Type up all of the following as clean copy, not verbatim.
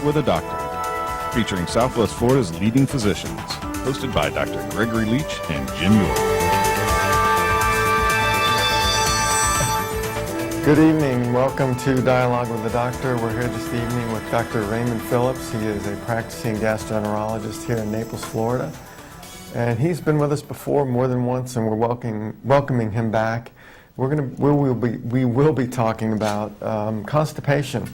Dialogue with a Doctor, featuring Southwest Florida's leading physicians, hosted by Dr. Gregory Leach and Jim York. Good evening. Welcome to Dialogue with the Doctor. We're here this evening with Dr. Raymond Phillips. He is a practicing gastroenterologist here in Naples, Florida. And he's been with us before more than once, and we're welcoming him back. We will be talking about constipation,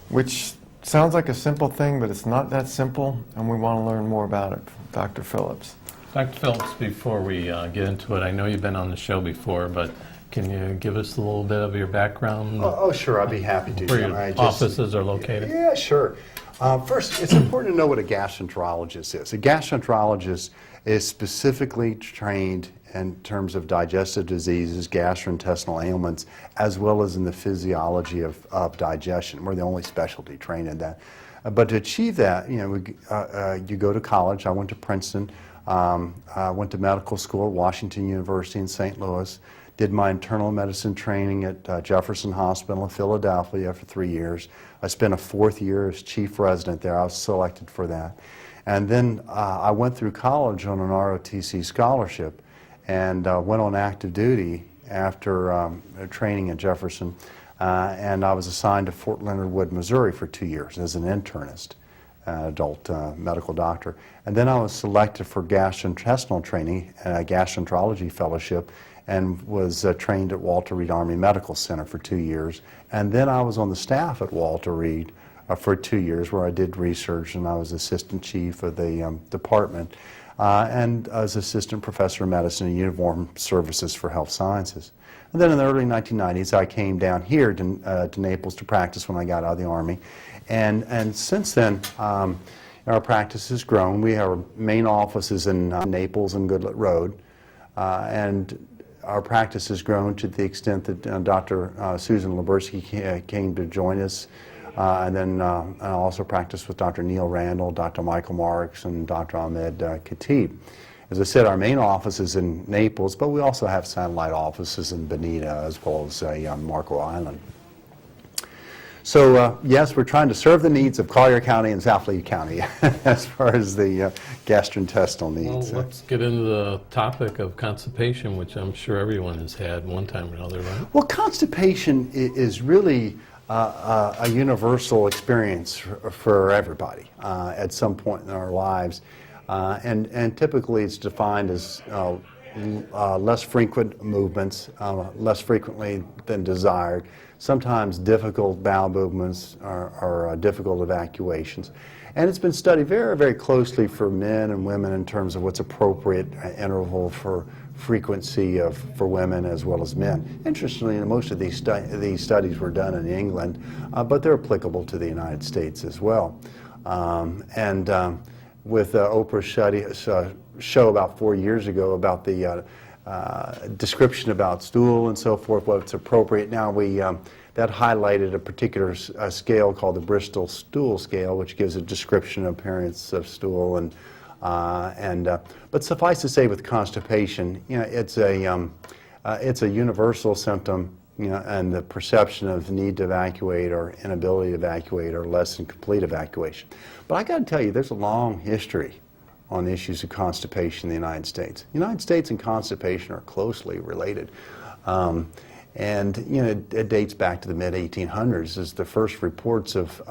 which sounds like a simple thing, but it's not that simple, and we want to learn more about it from Dr. Phillips. Dr. Phillips, before we get into it, I know you've been on the show before, but can you give us a little bit of your background? Oh, sure, I'd be happy to. Where your offices are located? Yeah, sure. First, it's important to know what a gastroenterologist is. A gastroenterologist is specifically trained in terms of digestive diseases, gastrointestinal ailments, as well as in the physiology of digestion. We're the only specialty trained in that. But to achieve that, you go to college. I went to Princeton. I went to medical school at Washington University in St. Louis. Did my internal medicine training at Jefferson Hospital in Philadelphia for 3 years. I spent a 4th year as chief resident there. I was selected for that. And then I went through college on an ROTC scholarship and went on active duty after training at Jefferson. And I was assigned to Fort Leonard Wood, Missouri for 2 years as an internist, adult medical doctor. And then I was selected for gastrointestinal training, a gastroenterology fellowship, and was trained at Walter Reed Army Medical Center for 2 years. And then I was on the staff at Walter Reed for 2 years, where I did research, and I was assistant chief of the department, and as assistant professor of medicine and uniform services for health sciences. And then in the early 1990s, I came down here to Naples to practice when I got out of the Army. And since then, our practice has grown. We have our main offices in Naples and Goodlet Road. And our practice has grown to the extent that Dr. Susan Libersky came to join us. And then I also practiced with Dr. Neil Randall, Dr. Michael Marks, and Dr. Ahmed Khatib. As I said, our main office is in Naples, but we also have satellite offices in Bonita as well as Marco Island. So yes, we're trying to serve the needs of Collier County and South Lee County as far as the gastrointestinal needs. Well, let's get into the topic of constipation, which I'm sure everyone has had one time or another, right? Well, constipation is really a universal experience for everybody at some point in our lives. And typically it's defined as less frequent movements, less frequently than desired, sometimes difficult bowel movements or difficult evacuations. And it's been studied very, very closely for men and women in terms of what's appropriate interval for frequency for women as well as men. Interestingly, most of these studies were done in England, but they're applicable to the United States as well. With Oprah's show about 4 years ago about the description about stool and so forth, what's appropriate. Now that highlighted a particular scale called the Bristol Stool Scale, which gives a description of appearance of stool. But suffice to say, with constipation, it's a universal symptom, and the perception of need to evacuate or inability to evacuate or less than complete evacuation. But I got to tell you, there's a long history on the issues of constipation in the United States. The United States and constipation are closely related. It dates back to the mid-1800s as the first reports of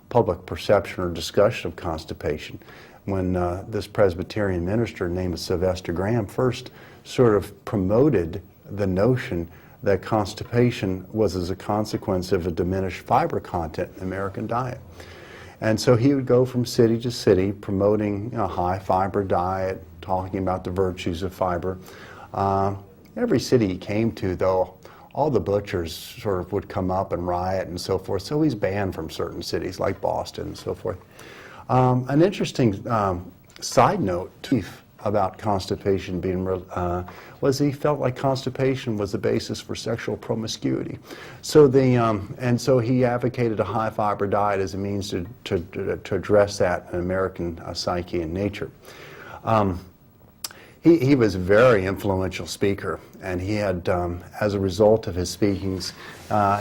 public perception or discussion of constipation, when this Presbyterian minister named Sylvester Graham first sort of promoted the notion that constipation was as a consequence of a diminished fiber content in the American diet. And so he would go from city to city promoting a high fiber diet, talking about the virtues of fiber. Every city he came to, though, all the butchers sort of would come up and riot and so forth, so he's banned from certain cities like Boston and so forth. An interesting side note about constipation being was he felt like constipation was the basis for sexual promiscuity. So and so he advocated a high fiber diet as a means to address that in American psyche and nature. He was a very influential speaker, and he had, as a result of his speakings,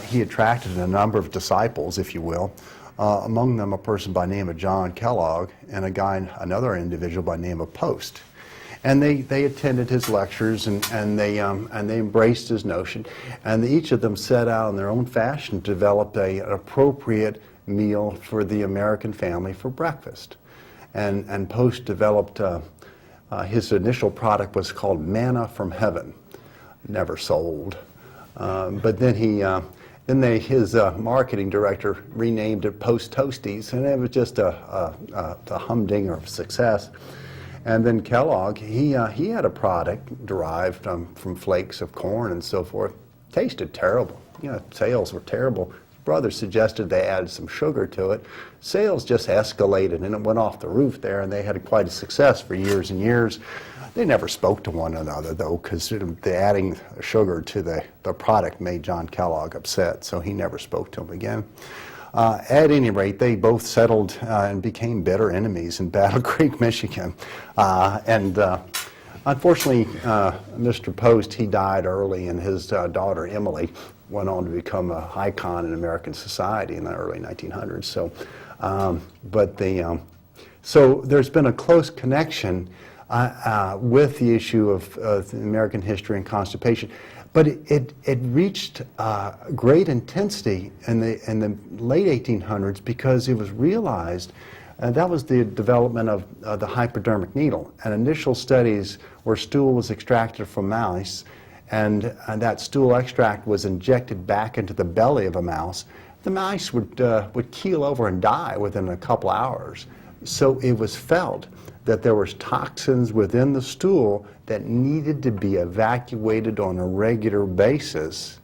he attracted a number of disciples, if you will, among them a person by the name of John Kellogg and another individual by the name of Post. And they attended his lectures and they embraced his notion, and each of them set out in their own fashion to develop an appropriate meal for the American family for breakfast. And Post developed, his initial product was called Manna from Heaven. Never sold. But then his marketing director renamed it Post Toasties, and it was just a humdinger of success. And then Kellogg, he had a product derived from flakes of corn and so forth. Tasted terrible. Sales were terrible. His brother suggested they added some sugar to it. Sales just escalated, and it went off the roof there, and they had quite a success for years and years. They never spoke to one another, though, because the adding sugar to the product made John Kellogg upset, so he never spoke to him again. At any rate, they both settled and became bitter enemies in Battle Creek, Michigan. Unfortunately, Mr. Post, he died early, and his daughter, Emily, went on to become an icon in American society in the early 1900s. So there's been a close connection with the issue of American history and constipation. But it reached great intensity in the late 1800s because it was realized that was the development of the hypodermic needle. And initial studies where stool was extracted from mice, and that stool extract was injected back into the belly of a mouse, the mice would keel over and die within a couple hours. So it was felt that there was toxins within the stool that needed to be evacuated on a regular basis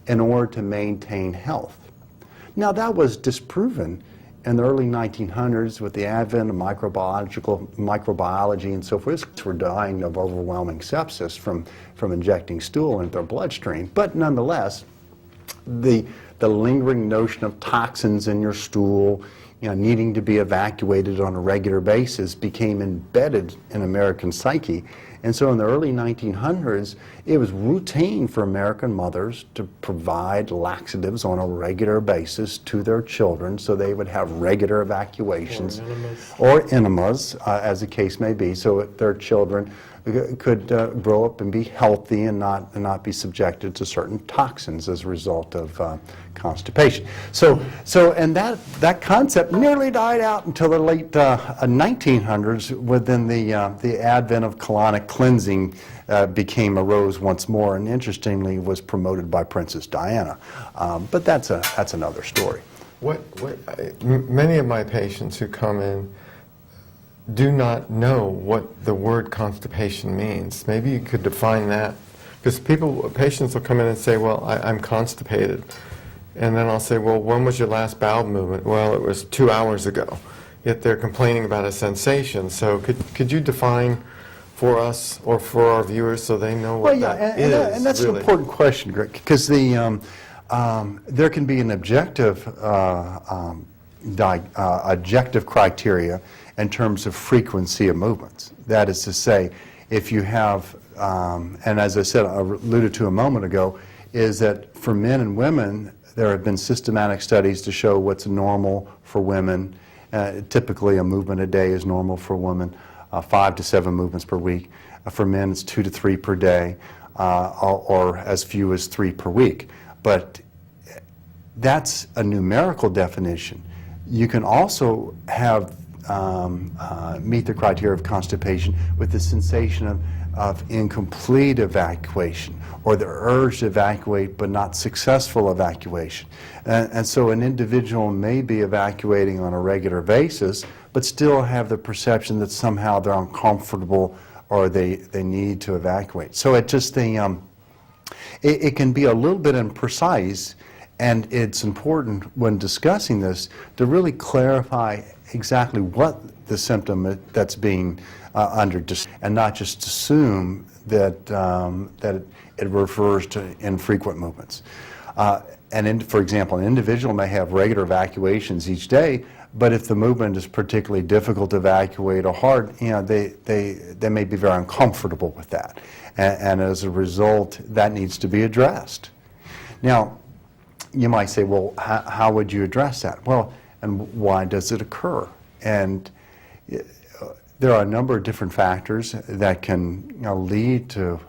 in order to maintain health. Now that was disproven in the early 1900s with the advent of microbiology and so forth. We're dying of overwhelming sepsis from injecting stool into their bloodstream. But nonetheless, the lingering notion of toxins in your stool, needing to be evacuated on a regular basis became embedded in American psyche. And so in the early 1900s, it was routine for American mothers to provide laxatives on a regular basis to their children so they would have regular evacuations. Or enemas, as the case may be, so their children could grow up and be healthy and not be subjected to certain toxins as a result of constipation. And that concept nearly died out until the late 1900s, within the advent of colonic cleansing arose once more, and interestingly was promoted by Princess Diana. But that's another story. Many of my patients who come in do not know what the word constipation means. Maybe you could define that, because patients will come in and say, well, I'm constipated, and then I'll say, well, when was your last bowel movement? Well, it was 2 hours ago. Yet they're complaining about a sensation. So could you define for us or for our viewers so they know what that is? And that's really an important question, Greg, because there can be an objective criteria in terms of frequency of movements. That is to say, if you have, and as I said, I alluded to a moment ago, is that for men and women, there have been systematic studies to show what's normal for women. Typically, a movement a day is normal for women, 5 to 7 movements per week. For men, it's 2 to 3 per day, or as few as 3 per week. But that's a numerical definition. You can also have meet the criteria of constipation with the sensation of incomplete evacuation, or the urge to evacuate but not successful evacuation. And so an individual may be evacuating on a regular basis but still have the perception that somehow they're uncomfortable or they need to evacuate. So it can be a little bit imprecise, and it's important when discussing this to really clarify exactly what the symptom that's being understood, and not just assume that it refers to infrequent movements. For example, an individual may have regular evacuations each day, but if the movement is particularly difficult to evacuate or hard, they may be very uncomfortable with that, and as a result, that needs to be addressed. Now, you might say, well, how would you address that? Well, and why does it occur? And there are a number of different factors that can lead to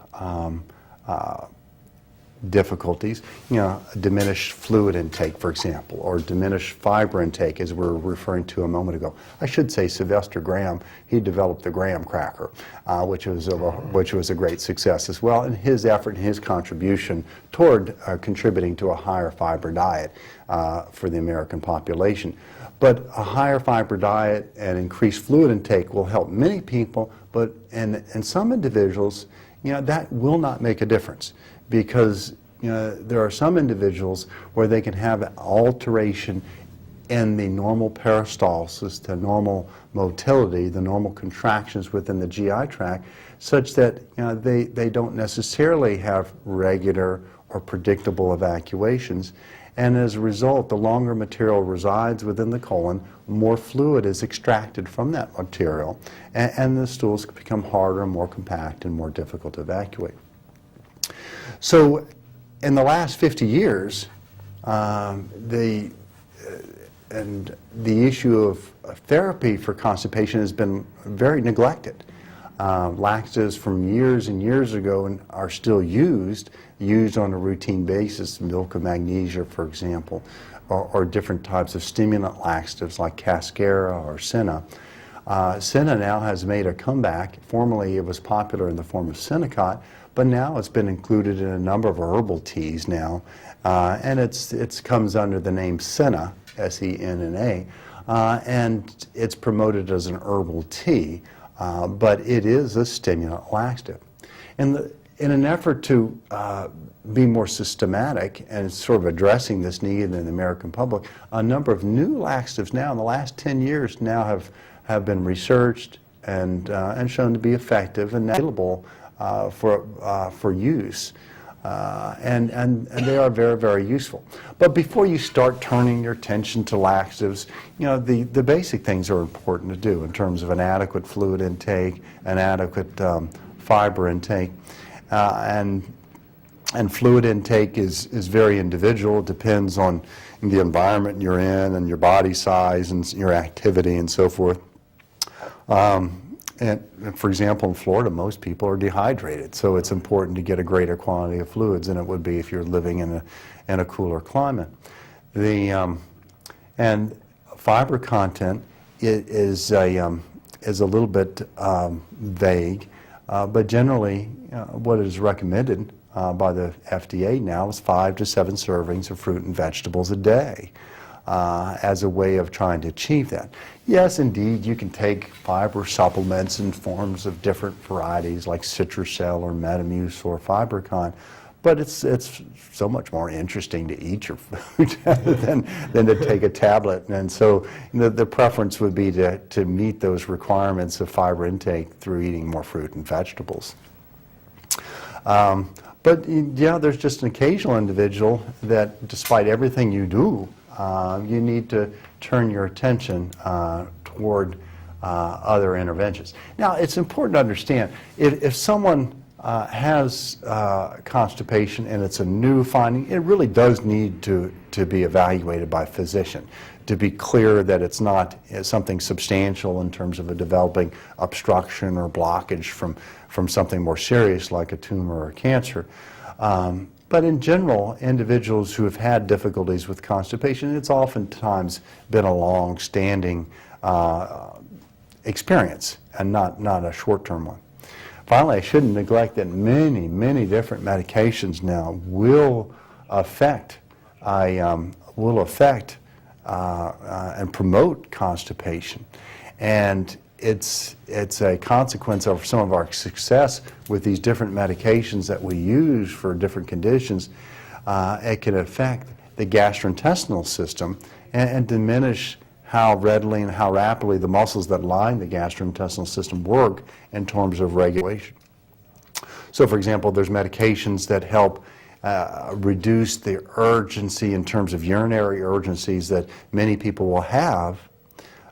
difficulties, diminished fluid intake, for example, or diminished fiber intake, as we were referring to a moment ago. I should say Sylvester Graham, he developed the graham cracker, which was a great success as well, and his effort and his contribution toward contributing to a higher fiber diet for the American population. But a higher fiber diet and increased fluid intake will help many people, but in some individuals, that will not make a difference, because there are some individuals where they can have alteration in the normal peristalsis, the normal motility, the normal contractions within the GI tract, such that they don't necessarily have regular or predictable evacuations. And as a result, the longer material resides within the colon, more fluid is extracted from that material, and the stools become harder, more compact, and more difficult to evacuate. So in the last 50 years, the issue of therapy for constipation has been very neglected. Laxatives from years and years ago are still used on a routine basis, milk of magnesia, for example, or different types of stimulant laxatives like Cascara or Senna. Senna now has made a comeback. Formerly it was popular in the form of Senokot, but now it's been included in a number of herbal teas now, and it comes under the name Senna, S-E-N-N-A, and it's promoted as an herbal tea, but it is a stimulant laxative. In an effort to be more systematic and sort of addressing this need in the American public, a number of new laxatives now in the last 10 years now have been researched and shown to be effective and available for use. And they are very, very useful. But before you start turning your attention to laxatives, the basic things are important to do in terms of an adequate fluid intake, an adequate fiber intake, and fluid intake is very individual. It depends on the environment you're in and your body size and your activity and so forth. And for example, in Florida, most people are dehydrated, so it's important to get a greater quantity of fluids than it would be if you're living in a cooler climate. And fiber content is a little bit vague, but generally what is recommended by the FDA now is 5 to 7 servings of fruit and vegetables a day. As a way of trying to achieve that. Yes, indeed, you can take fiber supplements in forms of different varieties like Citrusel or Metamuse or Fibercon, but it's so much more interesting to eat your food than to take a tablet. And so the preference would be to meet those requirements of fiber intake through eating more fruit and vegetables. But yeah, there's just an occasional individual that despite everything you do, you need to turn your attention toward other interventions. Now, it's important to understand, if someone has constipation and it's a new finding, it really does need to be evaluated by a physician to be clear that it's not something substantial in terms of a developing obstruction or blockage from something more serious like a tumor or cancer. But in general, individuals who have had difficulties with constipation, it's oftentimes been a long-standing experience and not a short-term one. Finally, I shouldn't neglect that many different medications now will affect and promote constipation. And it's a consequence of some of our success with these different medications that we use for different conditions. It can affect the gastrointestinal system and diminish how readily and how rapidly the muscles that line the gastrointestinal system work in terms of regulation. So, for example, there's medications that help reduce the urgency in terms of urinary urgencies that many people will have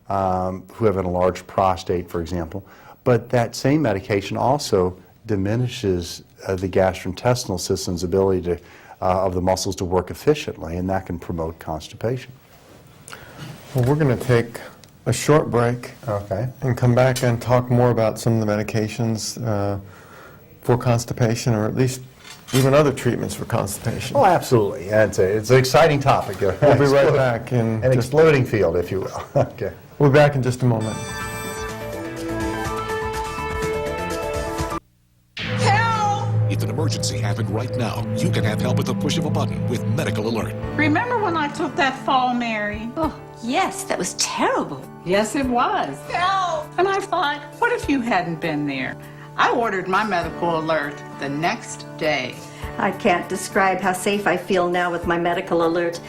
who have an enlarged prostate, for example. But that same medication also diminishes the gastrointestinal system's ability of the muscles to work efficiently, and that can promote constipation. Well, we're going to take a short break Okay. and come back and talk more about some of the medications for constipation, or at least even other treatments for constipation. Oh, absolutely. It's an exciting topic. We'll be right back in An just, exploding field, if you will. Okay. we'll be back in just a moment. If an emergency happened right now, you can have help at the push of a button with Medical Alert. Remember when I took that fall, Mary? Oh, yes, that was terrible. Yes, it was. Help! And I thought, what if you hadn't been there? I ordered my medical alert the next day. I can't describe how safe I feel now with my medical alert.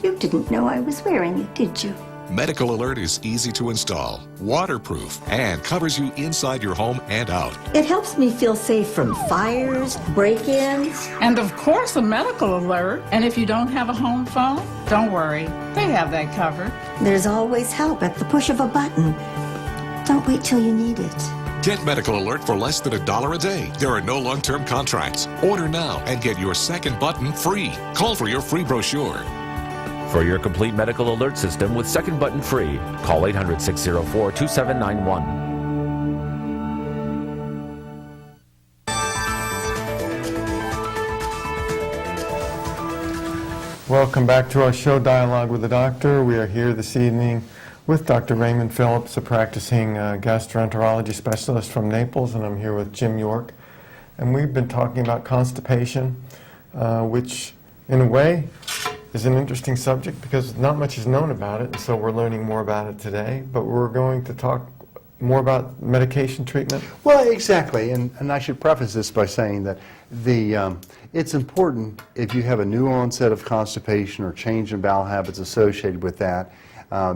You didn't know I was wearing it, did you? Medical Alert is easy to install, waterproof, and covers you inside your home and out. It helps me feel safe from fires, break-ins. And of course, a medical alert. And if you don't have a home phone, don't worry. They have that covered. There's always help at the push of a button. Don't wait till you need it. Get Medical Alert for less than $1 a day. There are no long-term contracts. Order now and get your second button free. Call for your free brochure. For your complete medical alert system with second button free, call 800-604-2791. Welcome back to our show, Dialogue with the Doctor. We are here this evening with Dr. Raymond Phillips, a practicing gastroenterology specialist from Naples, and I'm here with Jim York. And we've been talking about constipation, which in a way is an interesting subject because not much is known about it, and so we're learning more about it today. But we're going to talk more about medication treatment. Well, exactly, and I should preface this by saying that it's important if you have a new onset of constipation or change in bowel habits associated with that,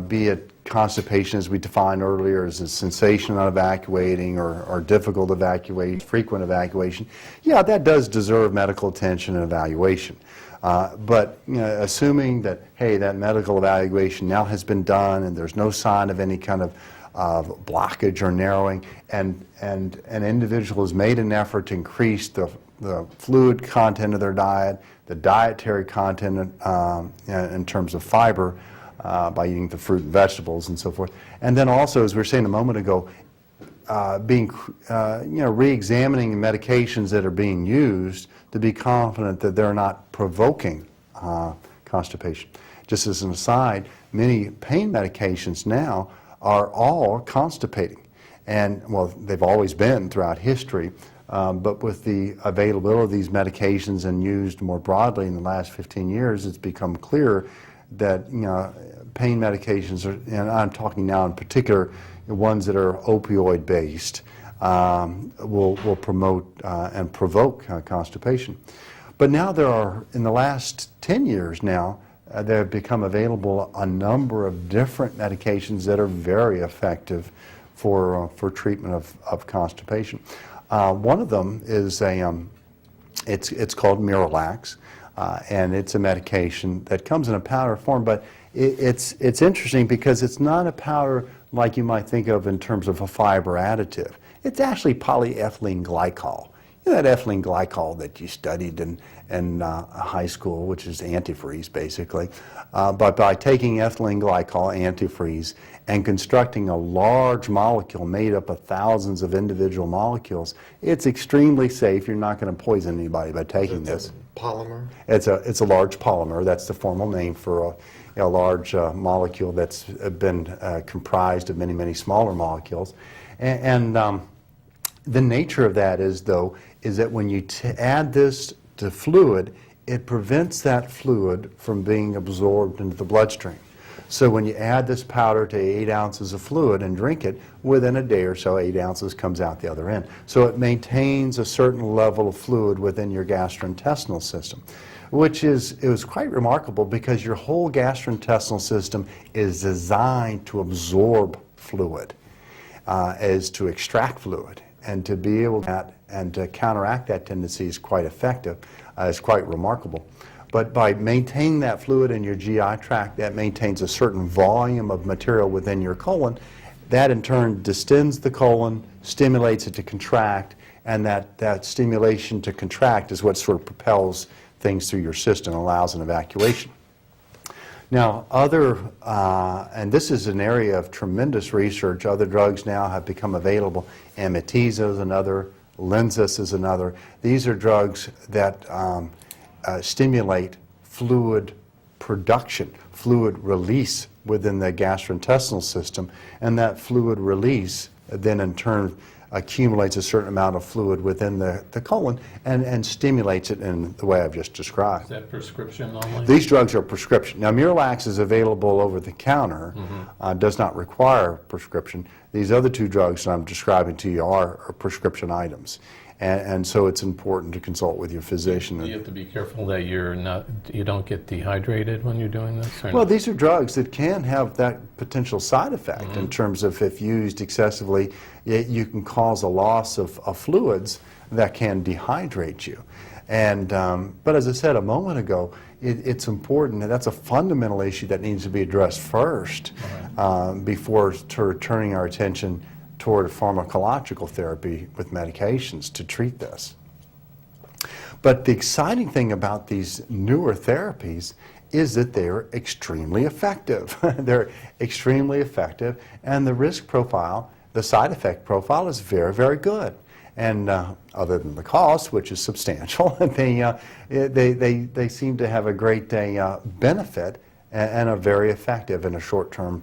be it constipation as we defined earlier as a sensation on evacuating or difficult evacuation, frequent evacuation, yeah, that does deserve medical attention and evaluation. But assuming that, hey, that medical evaluation now has been done and there's no sign of any kind of blockage or narrowing, and an individual has made an effort to increase the fluid content of their diet, the dietary content in terms of fiber by eating the fruit and vegetables and so forth. And then also, as we were saying a moment ago, re-examining the medications that are being used to be confident that they're not provoking constipation. Just as an aside, many pain medications now are all constipating. And, well, they've always been throughout history, but with the availability of these medications and used more broadly in the last 15 years, it's become clear that, pain medications, and I'm talking now in particular ones that are opioid-based, will promote and provoke constipation. But now there are, in the last 10 years now, there have become available a number of different medications that are very effective for treatment of constipation. One of them is it's called Miralax, and it's a medication that comes in a powder form, but it's interesting because it's not a powder like you might think of in terms of a fiber additive. It's actually polyethylene glycol. You know that ethylene glycol that you studied in high school, which is antifreeze basically. But by taking ethylene glycol, antifreeze, and constructing a large molecule made up of thousands of individual molecules, it's extremely safe. You're not going to poison anybody by taking this. Polymer? It's a large polymer. That's the formal name for a large molecule that's been comprised of many, many smaller molecules. And the nature of that is that when you add this to fluid, it prevents that fluid from being absorbed into the bloodstream. So when you add this powder to 8 ounces of fluid and drink it, within a day or so, 8 ounces comes out the other end. So it maintains a certain level of fluid within your gastrointestinal system, which it was quite remarkable because your whole gastrointestinal system is designed to absorb fluid, is to extract fluid. And to be able to counteract that tendency is quite effective, is quite remarkable. But by maintaining that fluid in your GI tract, that maintains a certain volume of material within your colon. That in turn distends the colon, stimulates it to contract, and that stimulation to contract is what sort of propels things through your system and allows an evacuation. Now, and this is an area of tremendous research. Other drugs now have become available. Amitiza is another. Linzess is another. These are drugs that stimulate fluid production, fluid release within the gastrointestinal system, and that fluid release then in turn accumulates a certain amount of fluid within the colon and stimulates it in the way I've just described. Is that prescription only? These drugs are prescription. Now, Miralax is available over the counter, does not require prescription. These other two drugs that I'm describing to you are prescription items. And so it's important to consult with your physician. Do you have to be careful that you don't get dehydrated when you're doing this? Or Well, not? these are drugs that can have that potential side effect in terms of if used excessively, you can cause a loss of fluids that can dehydrate you. And but as I said a moment ago, it's important, and that's a fundamental issue that needs to be addressed first before turning our attention toward pharmacological therapy with medications to treat this. But the exciting thing about these newer therapies is that they're extremely effective. They're extremely effective, and the risk profile, the side effect profile is very, very good. And other than the cost, which is substantial, they seem to have a great benefit and are very effective in a short-term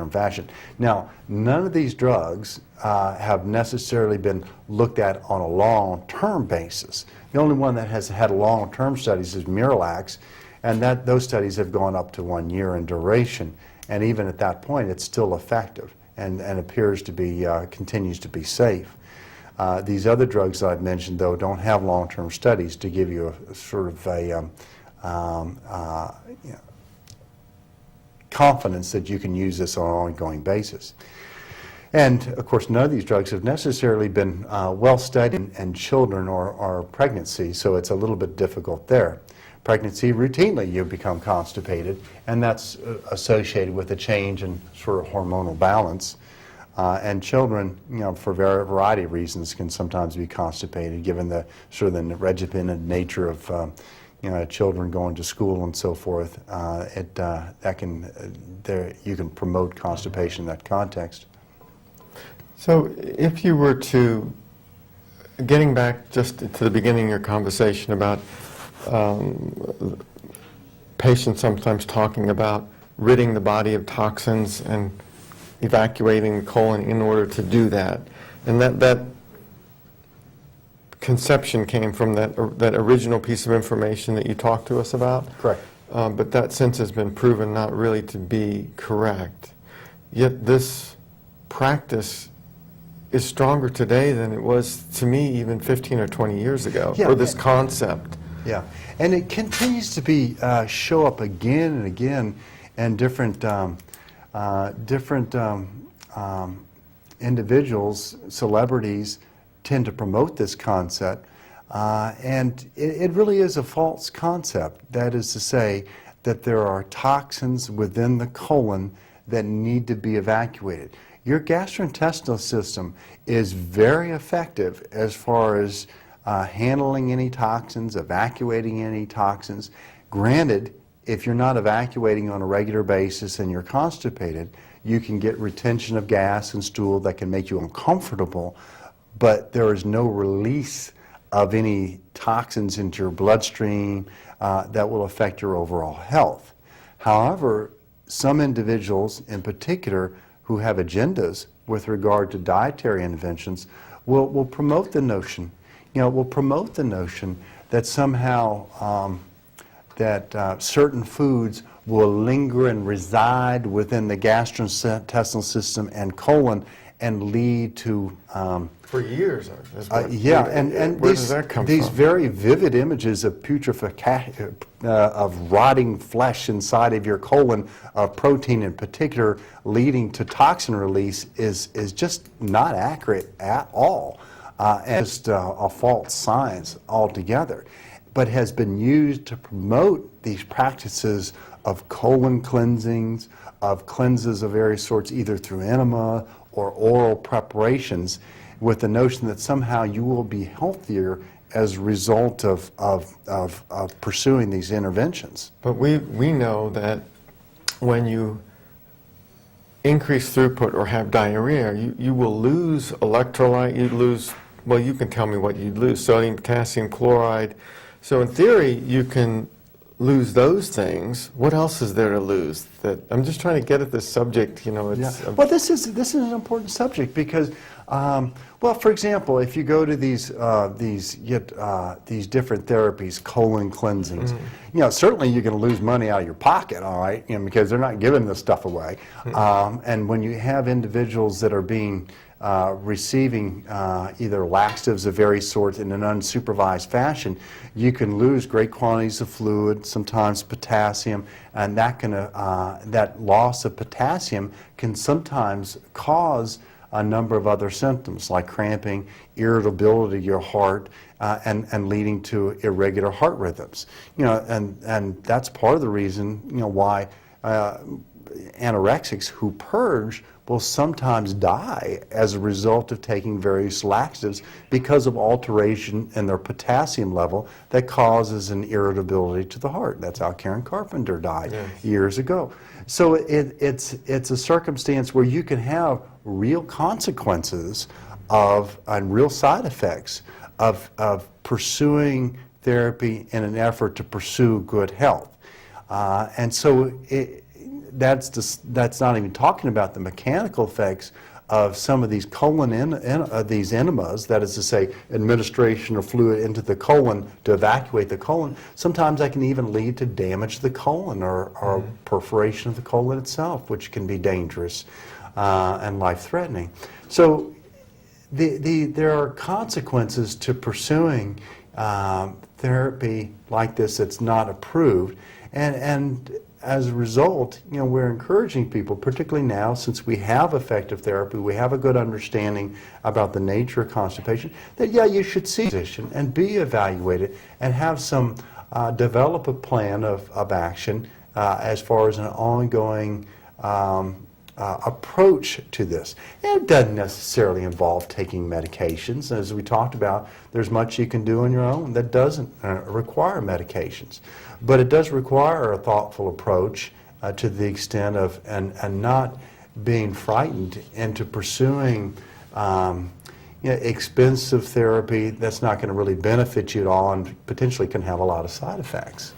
fashion. Now, none of these drugs have necessarily been looked at on a long-term basis. The only one that has had long-term studies is Miralax, and those studies have gone up to 1 year in duration. And even at that point, it's still effective and appears to be continues to be safe. These other drugs that I've mentioned, though, don't have long-term studies to give you a sort of a confidence that you can use this on an ongoing basis. And of course, none of these drugs have necessarily been well studied in children or pregnancy, so it's a little bit difficult there. Pregnancy, routinely you become constipated, and that's associated with a change in sort of hormonal balance. And children, for a variety of reasons, can sometimes be constipated, given the sort of the regimented nature of children going to school and so forth. You can promote constipation in that context. So if you were to, getting back just to the beginning of your conversation about patients sometimes talking about ridding the body of toxins and evacuating the colon in order to do that, and that conception came from that original piece of information that you talked to us about. Correct. But that since has been proven not really to be correct. Yet this practice is stronger today than it was to me even 15 or 20 years ago, Yeah, or this concept. Yeah, and it continues to be show up again and again in different individuals, celebrities tend to promote this concept, and it really is a false concept. That is to say that there are toxins within the colon that need to be evacuated. Your gastrointestinal system is very effective as far as handling any toxins, evacuating any toxins. Granted, if you're not evacuating on a regular basis and you're constipated, you can get retention of gas and stool that can make you uncomfortable, but there is no release of any toxins into your bloodstream that will affect your overall health. However, some individuals in particular who have agendas with regard to dietary interventions will promote the notion, that somehow certain foods will linger and reside within the gastrointestinal system and colon and lead to For years. where does that come these from? very vivid images of putrefaction, of rotting flesh inside of your colon, of protein in particular, leading to toxin release is just not accurate at all, and just a false science altogether, but has been used to promote these practices of colon cleansings, of cleanses of various sorts, either through enema or oral preparations. with the notion that somehow you will be healthier as a result of pursuing these interventions. But we know that when you increase throughput or have diarrhea, you will lose electrolyte, you lose, well, you can tell me what you'd lose, sodium, potassium, chloride. So in theory, you can lose those things. What else is there to lose? That I'm just trying to get at this subject, you know, it's... Yeah. Well, this is an important subject because, well, for example, if you go to these different therapies, colon cleansings, you know, certainly you're going to lose money out of your pocket, all right, you know, because they're not giving this stuff away. And when you have individuals that are being receiving either laxatives of various sorts in an unsupervised fashion, you can lose great quantities of fluid, sometimes potassium, and that loss of potassium can sometimes cause a number of other symptoms like cramping, irritability of your heart, and leading to irregular heart rhythms. You know, and that's part of the reason, you know, why anorexics who purge will sometimes die as a result of taking various laxatives because of alteration in their potassium level that causes an irritability to the heart. That's how Karen Carpenter died years ago. So it's a circumstance where you can have real consequences and real side effects of pursuing therapy in an effort to pursue good health. And so that's not even talking about the mechanical effects of some of these these enemas, that is to say, administration of fluid into the colon to evacuate the colon. Sometimes that can even lead to damage to the colon or perforation of the colon itself, which can be dangerous and life-threatening. So there are consequences to pursuing therapy like this that's not approved, and as a result, you know, we're encouraging people, particularly now since we have effective therapy, we have a good understanding about the nature of constipation, that yeah, you should see a physician and be evaluated and have some develop a plan of action as far as an ongoing approach to this. And it doesn't necessarily involve taking medications. As we talked about, there's much you can do on your own that doesn't require medications. But it does require a thoughtful approach to the extent of, and not being frightened into pursuing expensive therapy that's not going to really benefit you at all and potentially can have a lot of side effects.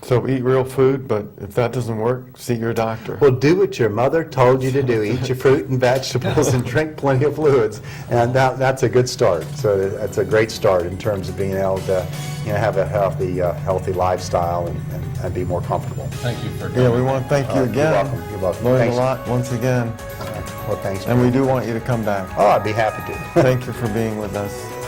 So eat real food, but if that doesn't work, see your doctor. Well, do what your mother told you to do. Eat your fruit and vegetables and drink plenty of fluids. And that's a good start. So that's a great start in terms of being able to have a healthy lifestyle and be more comfortable. Thank you for coming. Yeah, we want to thank you again. You're welcome. You're welcome. Learned Thanks. a lot once again. Well, thanks. And we do want you to come back. Oh, I'd be happy to. Thank you for being with us.